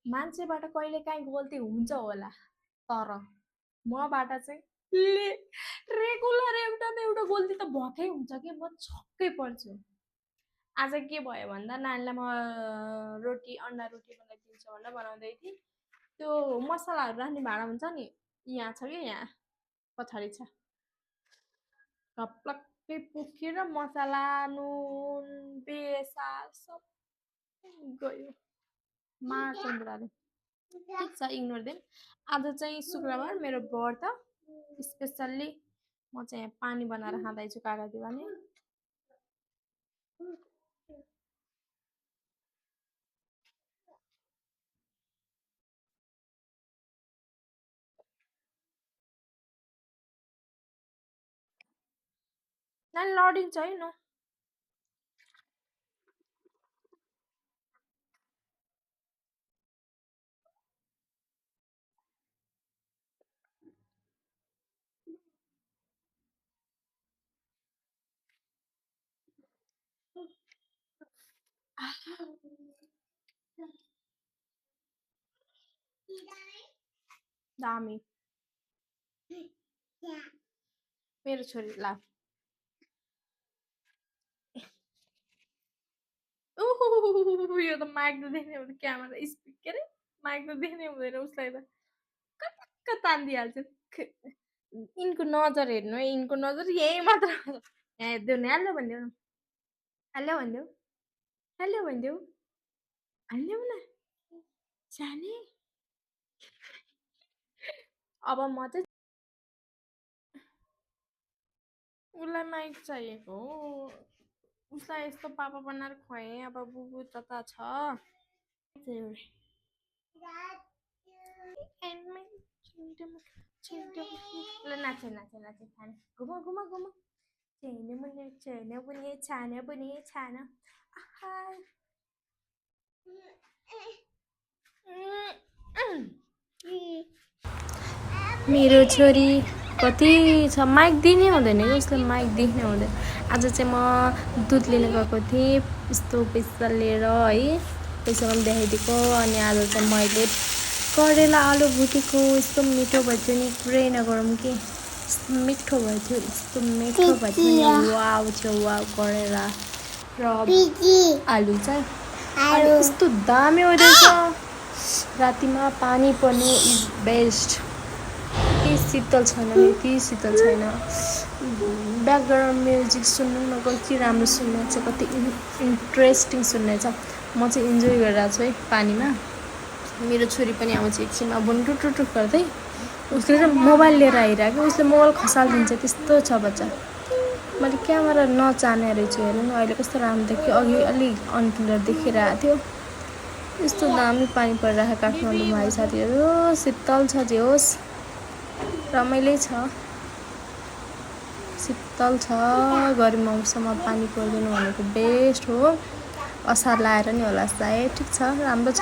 मान्छेबाट कहिलेकाहीँ गल्ती हुन्छ होला, तर मबाट चाहिँ रेगुलर एउटा न एउटा गल्ती त भएकै हुन्छ कि म छक्कै पर्छु। आज के भयो भन्दा नानीलाई म रोटी अन्डा रोटी बनाइदिन्छु भनेर बनाउँदै थिएँ। त्यो मसलाहरू राख्ने भाँडा हुन्छ नि, यहाँ छ कि यहाँ पछाडि छ। घप्लक्कै पुग्यो र मसला नुन बेसार सब गयो मार्छ बुढाले। ठिक छ, इग्नोर देम। आज चाहिँ शुक्रबार मेरो व्रत, स्पेसल्ली म चाहिँ यहाँ पानी बनाएर खाँदैछु काका दिवाले। नानी लडिन्छ है न। दामी मेरो छोरी ला यो त माइक त देख्ने हुँदैन, क्यामेरा स्पिकर माइक त देख्ने हुँदैन उसलाई त कटक्क तानिदिइहाल्छ। यिनको नजर हेर्नु है, यिनको नजर यही मात्र हेर्देऊ नि। हेलो भनिदेऊ न, हेलो भनिदेऊ, हेलो भनिदेऊ, भनिदेऊ न जाने। अब म चाहिँ उसलाई माइक चाहिएको हो, उसलाई यस्तो पापा बनाएर खुवाएँ। अब बुबु तता छ नाचे नाचे नाचे छाना घुमा घुमा घुमा चेन मुने चेन बुने छाना बुने छाना। मेरो छोरी कति छ, माइक दिनै हुँदैन कि उसले, माइक देख्नै हुँदैन। आज चाहिँ म दुध लिन गएको थिएँ, यस्तो पैसा लिएर है, पैसा पनि देखाइदिएको। अनि आज चाहिँ मैले करेला आलु भुटेको यस्तो मिठो भयो थियो नि, पुरै नगरौँ कि यस्तो मिठो भयो थियो, यस्तो मिठो भयो थियो नि। वाउ थियो, वाउ करेला र आलु चाहिँ अनि यस्तो दामी हुँदैछ। रातिमा पानी पर्ने इज बेस्ट। यति शीतल छैन, यति शीतल छैन। ब्याकग्राउन्ड म्युजिक सुन्नु न, कति राम्रो सुन्नेछ, कति इन्ट्रेस्टिङ सुन्नेछ। म चाहिँ इन्जोय गरिरहेको छु है पानीमा। मेरो छोरी पनि आउँछ एकछिनमा बुन्टुटुटु गर्दै, उसले चाहिँ मोबाइल लिएर आइरहेको, उसले मोबाइल खसालिदिन्छ, त्यस्तो छ बच्चा। मैले क्यामेरा नचाने रहेछु, हेर्नु न अहिले कस्तो राम्रो देख्यो, अघि अलिक अनक्लियर देखिरहेको थियो। यस्तो दामी पानी परिरहेको काठमाडौँमा है साथीहरू, शीतल छ जे होस्, रमाइलो छ, शीतल छ। गर्मी मौसममा पानी पर्दैन भनेको बेस्ट हो। असार लाएर नि होला सायद, ठिक छ, राम्रो छ।